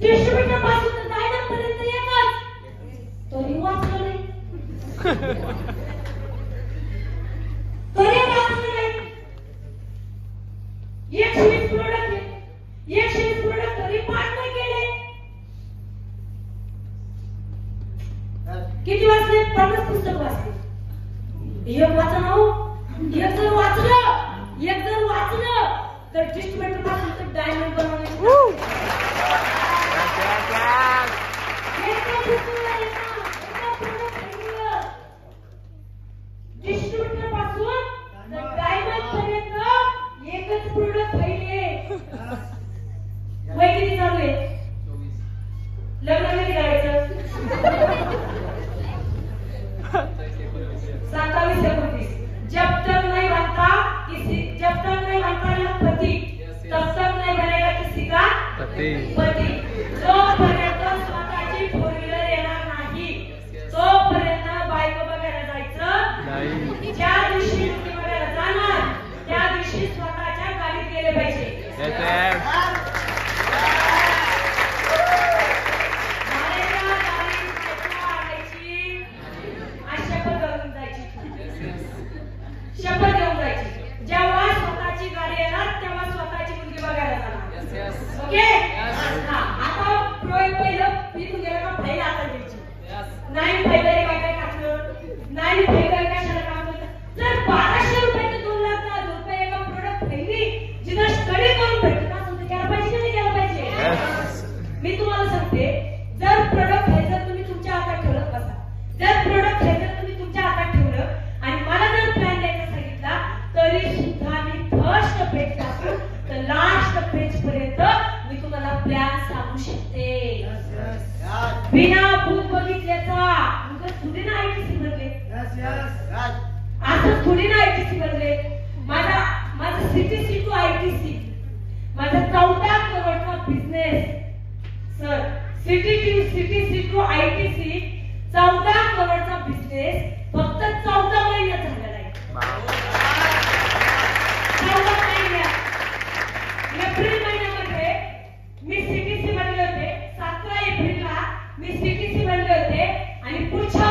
Distributor पासून तर diamond पर्यंत एकच, तरी वाचलं नाही. तरी वाचलं नाही. 120 प्रोडक्ट आहे, 120 प्रोडक्ट तरी पाठ नाही केले. किती वाचले? 50 पुस्तक वाचले. एक वाचन हो, एक जर वाचलं तर डिस्ट्रीब्युटर पासून तर डायमंड बनवणे. डिस्ट्रीब्युटर पासून तर डायमंड पर्यंत एकच प्रोडक्ट पाहिले. वय किती चालू आहे? लग्न कधी करायचं? 27-29. जब तक नहीं बनता पति, तब तक नहीं बनेगा किसी का पति. जोपर्यंत स्वतःची फोर व्हीलर येणार नाही तोपर्यंत बायको बघायला जायचं नाही. ज्या दिवशी मुली बघायला जाणार त्या दिवशी स्वतःच्या गाडीत गेले पाहिजे. शपथ घेऊन जायची. जेव्हा स्वतःची गाडी येणार तेव्हा स्वतःची मुलगी बघायला जाणार. ओके. आता पहिलं इथून गेलं का फाईल आता द्यायची. नाही फाईल काय टाकलं, नाही फाईल कशाला टाकलं. जर 1200 रुपये ते 2 लाख रुपये एका प्रोडक्ट फाईली जिथं स्टडी करून भेटत असेल तर केलं पाहिजे की नाही केलं पाहिजे? मी तुम्हाला सांगते, जर प्रोडक्ट फाईल जर तुम्ही तुमच्या हातात ठेवलं बसा, जर प्रोडक्ट फाईल जर तुम्ही तुमच्या हातात ठेवलं आणि मला जर प्लॅन द्यायचा सांगितला तरी सुद्धा मी फर्स्ट पेज पासून तर लास्ट पेज पर्यंत मी तुम्हाला प्लॅन सांगू शकते. बिना बुक बघितल्याचा थोडी ना आयटीसी बनले, असं थोडी ना आयटीसी बनले. माझा सीटीसी टू आयटीसी, माझा 14 करोडचा business sir. CTC to ITC 14 करोडचा बिझनेस फक्त 14 महिन्यात झालेला आहे. 14 महिन्यात. एप्रिल महिन्यामध्ये मी सीटीसी बनले होते. 17 एप्रिलला मी सीटीसी बनले होते आणि पुढच्या